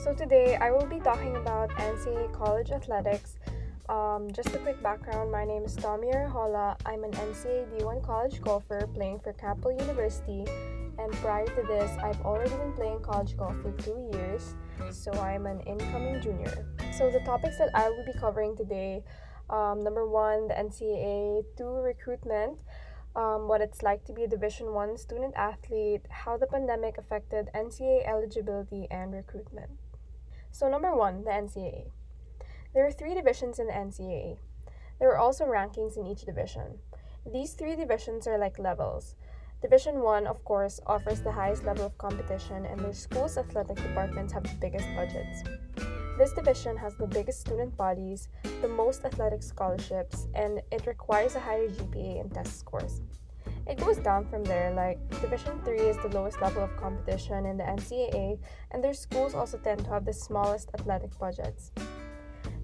So today I will be talking about NCAA college athletics. Just a quick background, my name is Tommy Arhola. I'm an NCAA D1 college golfer playing for Campbell University, and prior to this, I've already been playing college golf for 2 years, so I'm an incoming junior. So the topics that I will be covering today, number one, the NCAA, two, recruitment, what it's like to be a Division I student athlete, how the pandemic affected NCAA eligibility and recruitment. So number one, the NCAA. There are 3 divisions in the NCAA. There are also rankings in each division. These 3 divisions are like levels. Division 1, of course, offers the highest level of competition, and their school's athletic departments have the biggest budgets. This division has the biggest student bodies, the most athletic scholarships, and it requires a higher GPA and test scores. It goes down from there, like Division 3 is the lowest level of competition in the NCAA, and their schools also tend to have the smallest athletic budgets.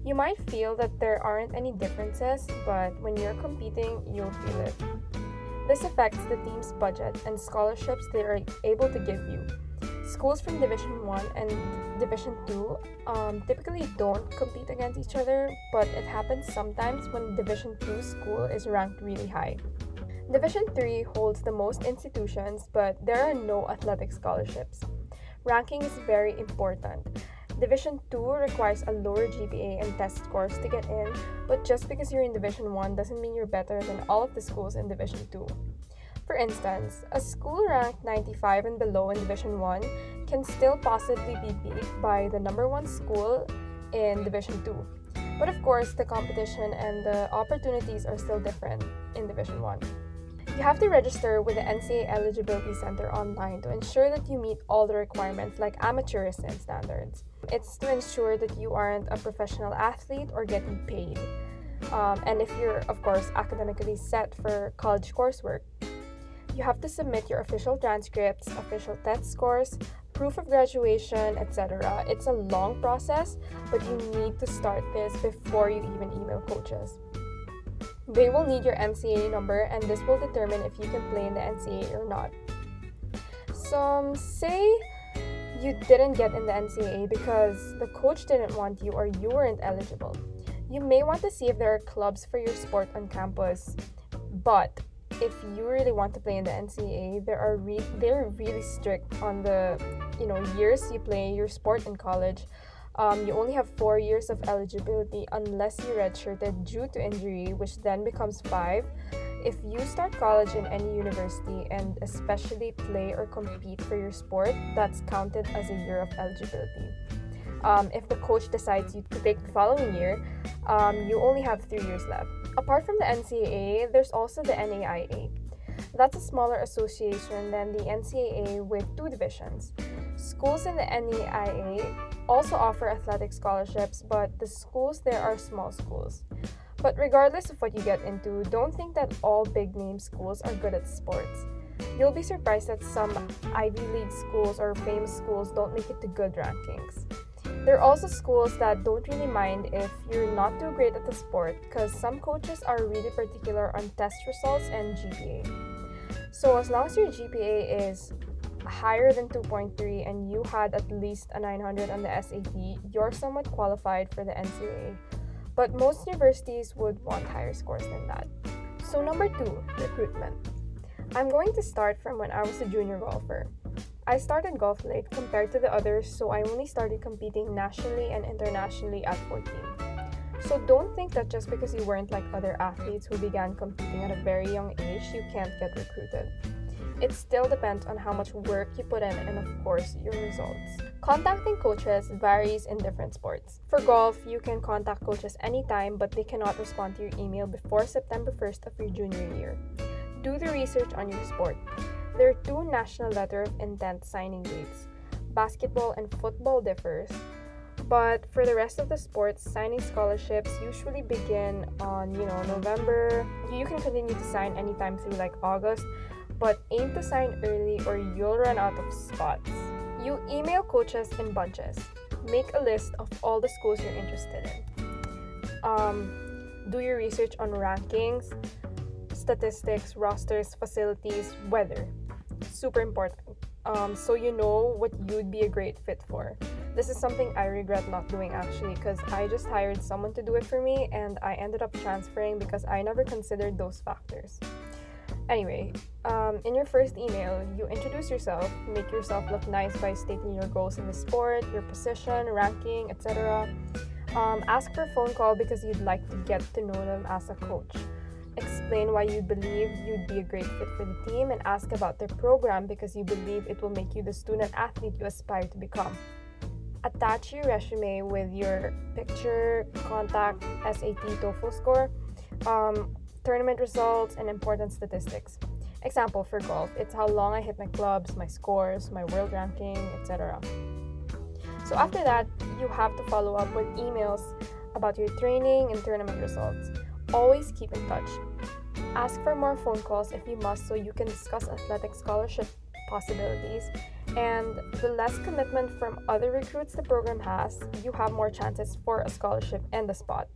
You might feel that there aren't any differences, but when you're competing, you'll feel it. This affects the team's budget and scholarships they are able to give you. Schools from Division 1 and Division 2 typically don't compete against each other, but it happens sometimes when Division 2 school is ranked really high. Division 3 holds the most institutions, but there are no athletic scholarships. Ranking is very important. Division 2 requires a lower GPA and test scores to get in, but just because you're in Division 1 doesn't mean you're better than all of the schools in Division 2. For instance, a school ranked 95 and below in Division 1 can still possibly be beat by the number 1 school in Division 2. But of course, the competition and the opportunities are still different in Division 1. You have to register with the NCAA Eligibility Center online to ensure that you meet all the requirements like amateurism standards. It's to ensure that you aren't a professional athlete or getting paid. And if you're, of course, academically set for college coursework. You have to submit your official transcripts, official test scores, proof of graduation, etc. It's a long process, but you need to start this before you even email coaches. They will need your NCAA number, and this will determine if you can play in the NCAA or not. So, say you didn't get in the NCAA because the coach didn't want you or you weren't eligible. You may want to see if there are clubs for your sport on campus, but if you really want to play in the NCAA, they're really strict on the years you play your sport in college. You only have 4 years of eligibility unless you redshirted due to injury, which then becomes 5. If you start college in any university and especially play or compete for your sport, that's counted as a year of eligibility. If the coach decides you to take the following year, you only have 3 years left. Apart from the NCAA, there's also the NAIA. That's a smaller association than the NCAA with 2 divisions. Schools in the NAIA also offer athletic scholarships, but the schools there are small schools. But regardless of what you get into, don't think that all big name schools are good at sports. You'll be surprised that some Ivy League schools or famous schools don't make it to good rankings. There are also schools that don't really mind if you're not too great at the sport because some coaches are really particular on test results and GPA. So as long as your GPA is higher than 2.3 and you had at least a 900 on the SAT, you're somewhat qualified for the NCAA. But most universities would want higher scores than that. So number 2, recruitment. I'm going to start from when I was a junior golfer. I started golf late compared to the others, so I only started competing nationally and internationally at 14. So don't think that just because you weren't like other athletes who began competing at a very young age, you can't get recruited. It still depends on how much work you put in and, of course, your results. Contacting coaches varies in different sports. For golf, you can contact coaches anytime, but they cannot respond to your email before September 1st of your junior year. Do the research on your sport. There are 2 national letter of intent signing dates. Basketball and football differs, but for the rest of the sports, signing scholarships usually begin on, November. You can continue to sign anytime through like August, but aim to sign early or you'll run out of spots. You email coaches in bunches. Make a list of all the schools you're interested in. Do your research on rankings, statistics, rosters, facilities, weather. Super important. So you know what you'd be a great fit for. This is something I regret not doing actually, because I just hired someone to do it for me and I ended up transferring because I never considered those factors. Anyway, in your first email, you introduce yourself, make yourself look nice by stating your goals in the sport, your position, ranking, etc. Ask for a phone call because you'd like to get to know them as a coach. Explain why you believe you'd be a great fit for the team, and ask about their program because you believe it will make you the student athlete you aspire to become. Attach your resume with your picture, contact, SAT, TOEFL score, tournament results, and important statistics. Example for golf, it's how long I hit my clubs, my scores, my world ranking, etc. So after that, you have to follow up with emails about your training and tournament results. Always keep in touch. Ask for more phone calls if you must so you can discuss athletic scholarship possibilities. And the less commitment from other recruits the program has, you have more chances for a scholarship and a spot.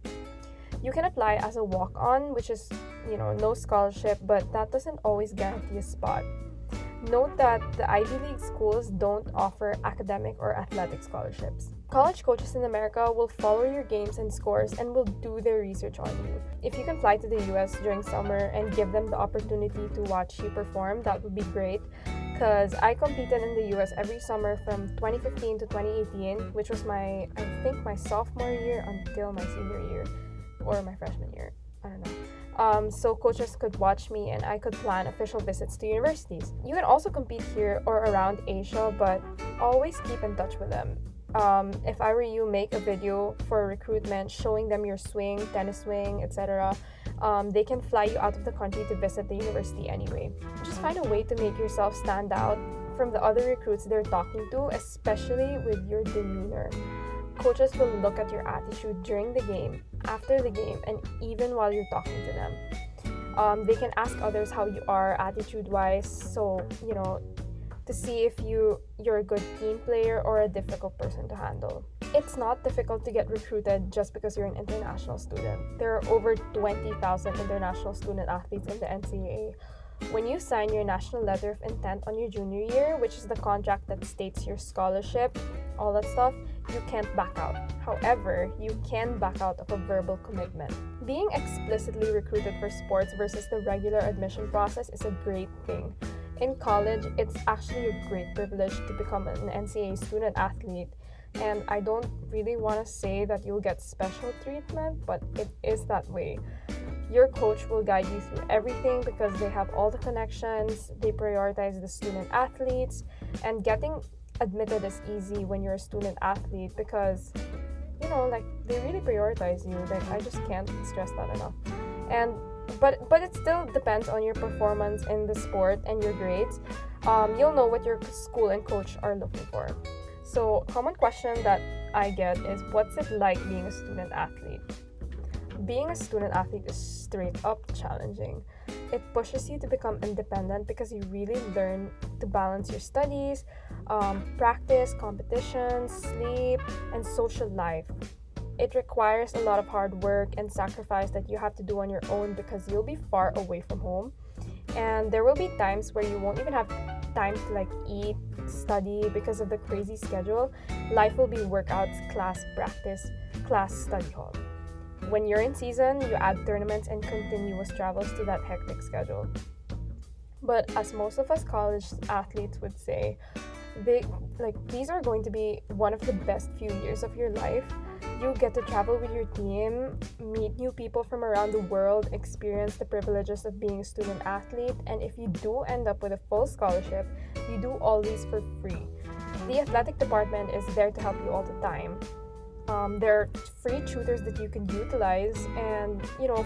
You can apply as a walk-on, which is, no scholarship, but that doesn't always guarantee a spot. Note that the Ivy League schools don't offer academic or athletic scholarships. College coaches in America will follow your games and scores and will do their research on you. If you can fly to the US during summer and give them the opportunity to watch you perform, that would be great, because I competed in the US every summer from 2015 to 2018, which was my sophomore year until my senior year, or my freshman year, I don't know. So coaches could watch me and I could plan official visits to universities. You can also compete here or around Asia, but always keep in touch with them. If I were you, make a video for recruitment showing them your swing, tennis swing, etc. They can fly you out of the country to visit the university anyway. Just find a way to make yourself stand out from the other recruits they're talking to, especially with your demeanor. Coaches will look at your attitude during the game, after the game, and even while you're talking to them. They can ask others how you are attitude-wise, so, to see if you're a good team player or a difficult person to handle. It's not difficult to get recruited just because you're an international student. There are over 20,000 international student athletes in the NCAA. When you sign your national letter of intent on your junior year, which is the contract that states your scholarship, all that stuff, you can't back out. However, you can back out of a verbal commitment. Being explicitly recruited for sports versus the regular admission process is a great thing. In college, it's actually a great privilege to become an NCAA student athlete. And I don't really want to say that you'll get special treatment, but it is that way. Your coach will guide you through everything because they have all the connections, they prioritize the student athletes, and getting admitted is easy when you're a student athlete because, they really prioritize you. I just can't stress that enough. But it still depends on your performance in the sport and your grades. You'll know what your school and coach are looking for. So, common question that I get is, what's it like being a student athlete? Being a student athlete is straight up challenging. It pushes you to become independent because you really learn to balance your studies, practice, competitions, sleep, and social life. It requires a lot of hard work and sacrifice that you have to do on your own because you'll be far away from home. And there will be times where you won't even have time to eat, study because of the crazy schedule. Life will be workouts, class, practice, class, study hall. When you're in season, you add tournaments and continuous travels to that hectic schedule. But as most of us college athletes would say, these are going to be one of the best few years of your life. You get to travel with your team, meet new people from around the world, experience the privileges of being a student athlete, and if you do end up with a full scholarship, you do all these for free. The athletic department is there to help you all the time. There are free tutors that you can utilize and,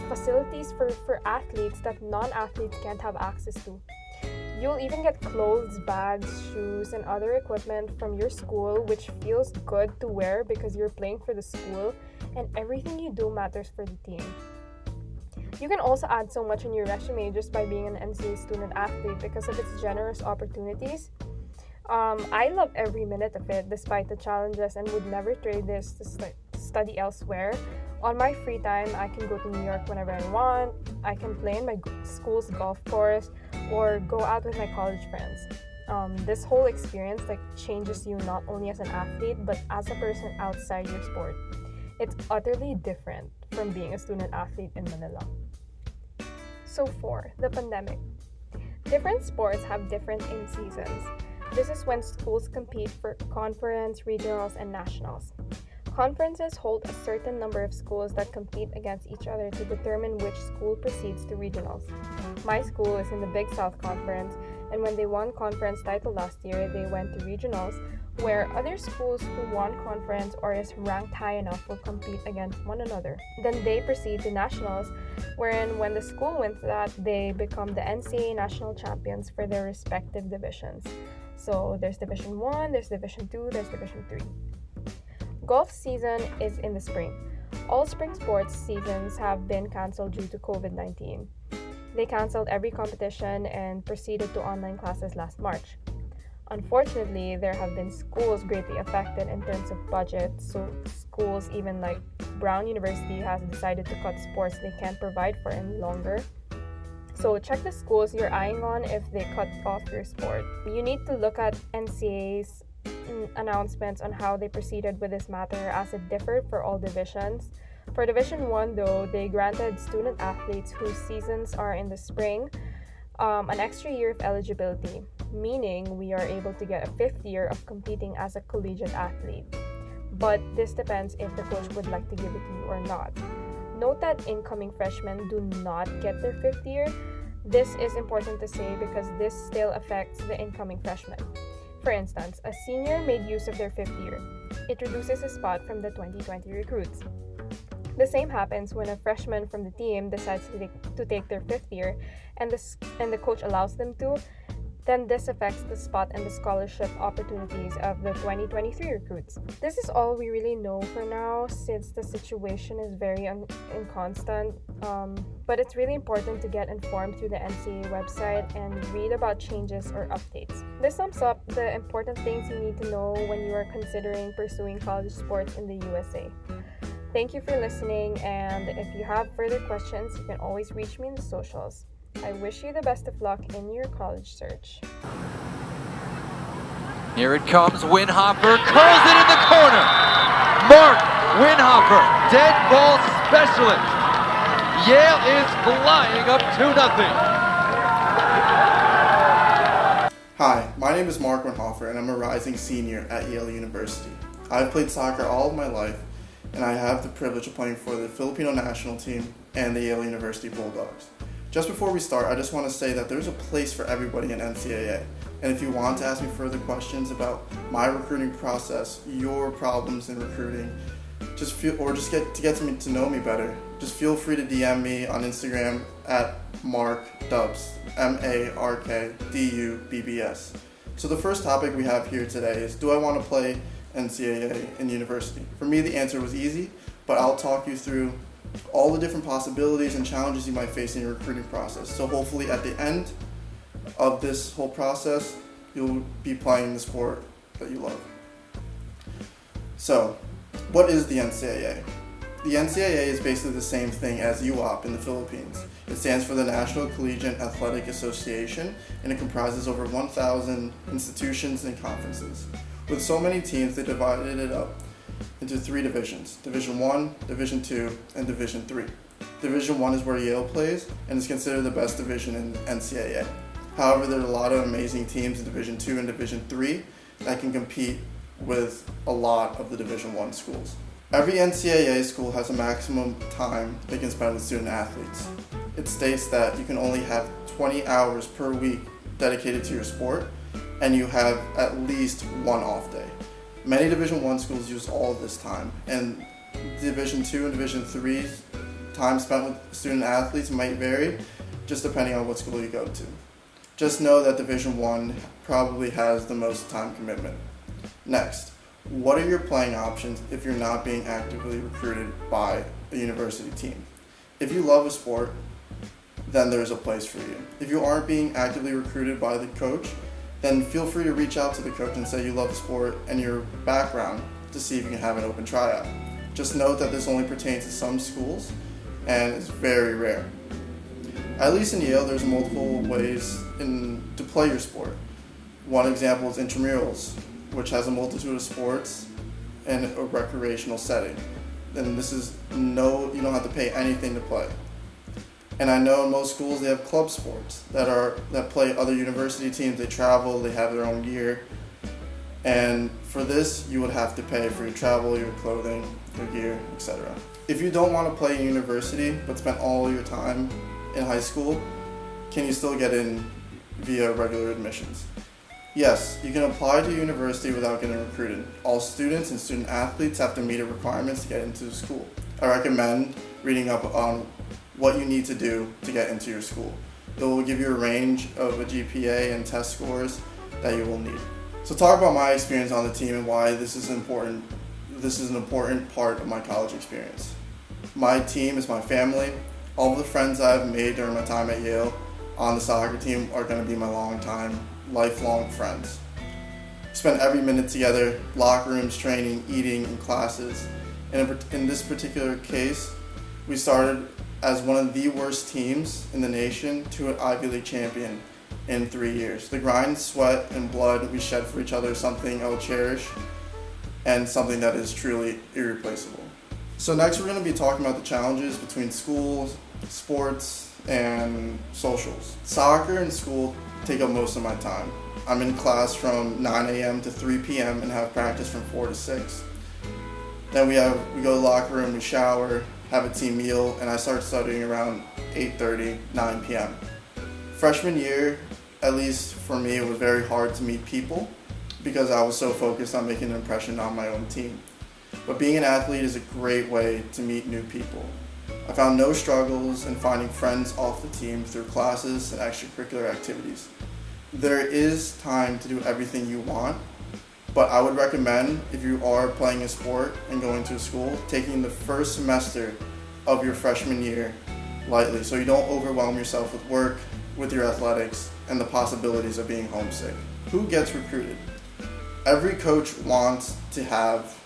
facilities for athletes that non-athletes can't have access to. You'll even get clothes, bags, shoes, and other equipment from your school, which feels good to wear because you're playing for the school, and everything you do matters for the team. You can also add so much in your resume just by being an NCAA student athlete because of its generous opportunities. I love every minute of it despite the challenges and would never trade this to study elsewhere. On my free time, I can go to New York whenever I want. I can play in my school's golf course or go out with my college friends. This whole experience changes you not only as an athlete but as a person outside your sport. It's utterly different from being a student athlete in Manila. So 4, the pandemic. Different sports have different in-seasons. This is when schools compete for conference, regionals, and nationals. Conferences hold a certain number of schools that compete against each other to determine which school proceeds to regionals. My school is in the Big South Conference, and when they won conference title last year, they went to regionals, where other schools who won conference or is ranked high enough will compete against one another. Then they proceed to nationals, wherein when the school wins that, they become the NCAA national champions for their respective divisions. So there's Division 1, there's Division 2, there's Division 3. Golf season is in the spring. All spring sports seasons have been canceled due to COVID-19. They canceled every competition and proceeded to online classes last March. Unfortunately, there have been schools greatly affected in terms of budget, so schools even like Brown University has decided to cut sports they can't provide for any longer. So check the schools you're eyeing on if they cut off your sport. You need to look at NCAA's announcements on how they proceeded with this matter, as it differed for all divisions. For Division 1 though, they granted student athletes whose seasons are in the spring an extra year of eligibility, meaning we are able to get a 5th year of competing as a collegiate athlete. But this depends if the coach would like to give it to you or not. Note that incoming freshmen do not get their 5th year. This is important to say because this still affects the incoming freshmen. For instance, a senior made use of their 5th year. It reduces a spot from the 2020 recruits. The same happens when a freshman from the team decides to take their 5th year and the coach allows them to. Then this affects the spot and the scholarship opportunities of the 2023 recruits. This is all we really know for now, since the situation is very inconstant. But it's really important to get informed through the NCAA website and read about changes or updates. This sums up the important things you need to know when you are considering pursuing college sports in the USA. Thank you for listening, and if you have further questions, you can always reach me in the socials. I wish you the best of luck in your college search. Here it comes, Winhopper curls it in the corner. Mark Winhopper, dead ball specialist. Yale is flying up 2-0. Hi, my name is Mark Winhopper and I'm a rising senior at Yale University. I've played soccer all of my life, and I have the privilege of playing for the Filipino national team and the Yale University Bulldogs. Just before we start, I just want to say that there's a place for everybody in NCAA. And if you want to ask me further questions about my recruiting process, your problems in recruiting, get to know me better, just feel free to DM me on Instagram at markdubbs, MARKDUBBS. So the first topic we have here today is, do I want to play NCAA in university? For me, the answer was easy, but I'll talk you through all the different possibilities and challenges you might face in your recruiting process. So hopefully at the end of this whole process, you'll be playing the sport that you love. So, what is the NCAA? The NCAA is basically the same thing as UAP in the Philippines. It stands for the National Collegiate Athletic Association, and it comprises over 1,000 institutions and conferences. With so many teams, they divided it up into 3 divisions: Division 1, Division 2, and Division 3. Division 1 is where Yale plays and is considered the best division in NCAA. However, there are a lot of amazing teams in Division 2 and Division 3 that can compete with a lot of the Division 1 schools. Every NCAA school has a maximum time they can spend with student athletes. It states that you can only have 20 hours per week dedicated to your sport, and you have at least 1 off day. Many Division 1 schools use all of this time, and Division 2 and Division 3's time spent with student athletes might vary, just depending on what school you go to. Just know that Division 1 probably has the most time commitment. Next, what are your playing options if you're not being actively recruited by a university team? If you love a sport, then there's a place for you. If you aren't being actively recruited by the coach, then feel free to reach out to the coach and say you love the sport and your background to see if you can have an open tryout. Just note that this only pertains to some schools and it's very rare. At least in Yale, there's multiple ways to play your sport. One example is intramurals, which has a multitude of sports in a recreational setting. And you don't have to pay anything to play. And I know in most schools they have club sports that play other university teams. They travel, they have their own gear. And for this, you would have to pay for your travel, your clothing, your gear, etc. If you don't want to play in university but spend all your time in high school, can you still get in via regular admissions? Yes, you can apply to university without getting recruited. All students and student athletes have to meet the requirements to get into the school. I recommend reading up on what you need to do to get into your school. It will give you a range of a GPA and test scores that you will need. So talk about my experience on the team and why this is important. This is an important part of my college experience. My team is my family. All of the friends I've made during my time at Yale on the soccer team are going to be my lifelong friends. Spend every minute together, locker rooms, training, eating, and classes. And in this particular case, we started as one of the worst teams in the nation to an Ivy League champion in 3 years. The grind, sweat, and blood we shed for each other is something I will cherish and something that is truly irreplaceable. So next we're going to be talking about the challenges between schools, sports, and socials. Soccer and school take up most of my time. I'm in class from 9 a.m. to 3 p.m. and have practice from 4 to 6. Then we go to the locker room, we shower, have a team meal, and I start studying around 8:30, 9 p.m. Freshman year, at least for me, it was very hard to meet people because I was so focused on making an impression on my own team. But being an athlete is a great way to meet new people. I found no struggles in finding friends off the team through classes and extracurricular activities. There is time to do everything you want, but I would recommend, if you are playing a sport and going to school, taking the first semester of your freshman year lightly so you don't overwhelm yourself with work, with your athletics, and the possibilities of being homesick. Who gets recruited? Every coach wants to have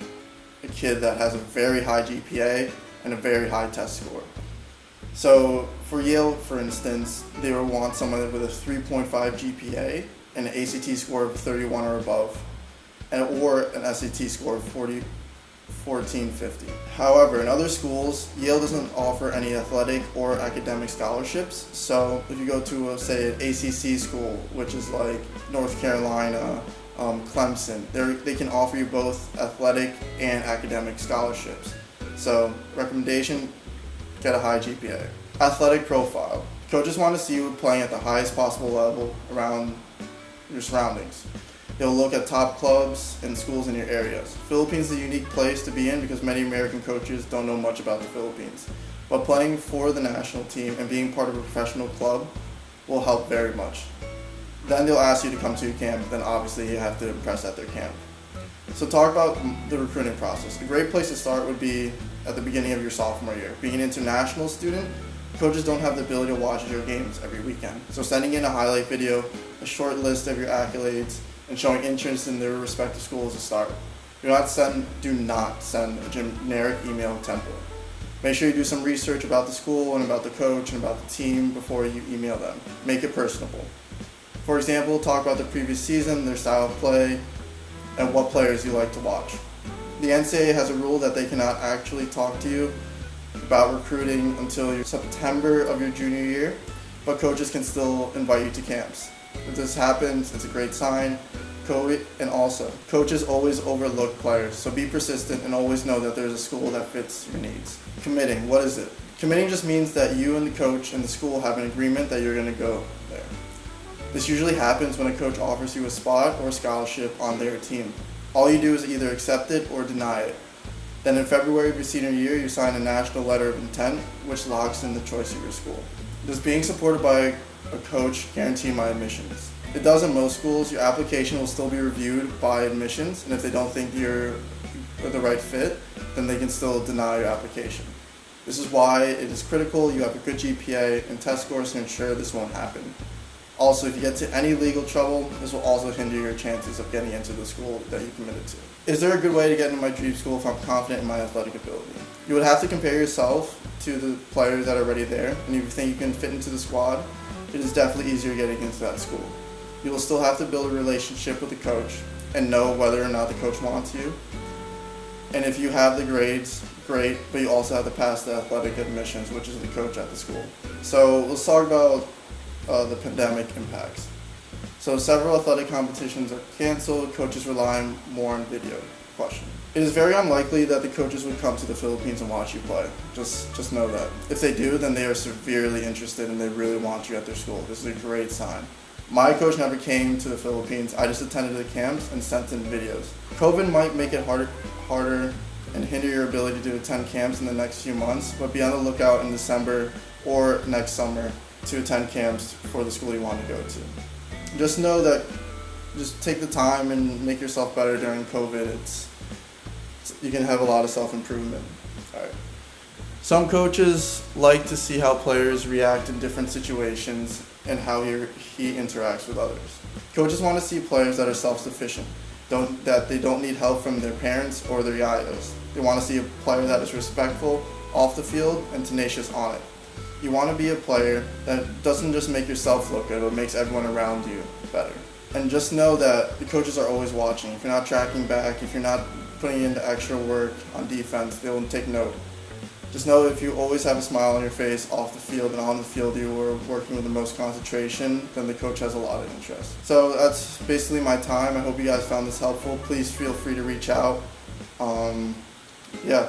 a kid that has a very high GPA and a very high test score. So for Yale, for instance, they would want someone with a 3.5 GPA and an ACT score of 31 or above, or an SAT score of 1450. However, in other schools, Yale doesn't offer any athletic or academic scholarships. So if you go to, say, an ACC school, which is like North Carolina, Clemson, they can offer you both athletic and academic scholarships. So recommendation, get a high GPA. Athletic profile. Coaches want to see you playing at the highest possible level around your surroundings. They'll look at top clubs and schools in your areas. Philippines is a unique place to be in because many American coaches don't know much about the Philippines. But playing for the national team and being part of a professional club will help very much. Then they'll ask you to come to your camp, then obviously you have to impress at their camp. So talk about the recruiting process. A great place to start would be at the beginning of your sophomore year. Being an international student, coaches don't have the ability to watch your games every weekend. So sending in a highlight video, a short list of your accolades, and showing interest in their respective schools to start. Do not send a generic email template. Make sure you do some research about the school and about the coach and about the team before you email them. Make it personable. For example, talk about the previous season, their style of play, and what players you like to watch. The NCAA has a rule that they cannot actually talk to you about recruiting until September of your junior year, but coaches can still invite you to camps. If this happens, it's a great sign. And also, coaches always overlook players, so be persistent and always know that there's a school that fits your needs. Committing, what is it? Committing just means that you and the coach and the school have an agreement that you're going to go there. This usually happens when a coach offers you a spot or a scholarship on their team. All you do is either accept it or deny it. Then in February of your senior year, you sign a national letter of intent, which locks in the choice of your school. Does being supported by a coach guarantee my admissions? It does in most schools. Your application will still be reviewed by admissions, and if they don't think you're the right fit, then they can still deny your application. This is why it is critical you have a good GPA and test scores to ensure this won't happen. Also, if you get to any legal trouble, this will also hinder your chances of getting into the school that you committed to. Is there a good way to get into my dream school if I'm confident in my athletic ability? You would have to compare yourself to the players that are already there, and if you think you can fit into the squad, it is definitely easier getting into that school. You will still have to build a relationship with the coach and know whether or not the coach wants you. And if you have the grades, great, but you also have to pass the athletic admissions, which is the coach at the school. So let's talk about the pandemic impacts. So several athletic competitions are canceled, coaches relying more on video. Question. It is very unlikely that the coaches would come to the Philippines and watch you play. Just know that. If they do, then they are severely interested and they really want you at their school. This is a great sign. My coach never came to the Philippines. I just attended the camps and sent in videos. COVID might make it harder and hinder your ability to attend camps in the next few months, but be on the lookout in December or next summer to attend camps for the school you want to go to. Just know that just take the time and make yourself better during COVID. You can have a lot of self-improvement. All right. Some coaches like to see how players react in different situations and how he interacts with others. Coaches want to see players that are self-sufficient, that they don't need help from their parents or their yayos. They want to see a player that is respectful off the field and tenacious on it. You want to be a player that doesn't just make yourself look good, but makes everyone around you better. And just know that the coaches are always watching. If you're not tracking back, if you're not putting in the extra work on defense, they will take note. Just know if you always have a smile on your face off the field and on the field you were working with the most concentration, then the coach has a lot of interest. So that's basically my time. I hope you guys found this helpful. Please feel free to reach out. Yeah.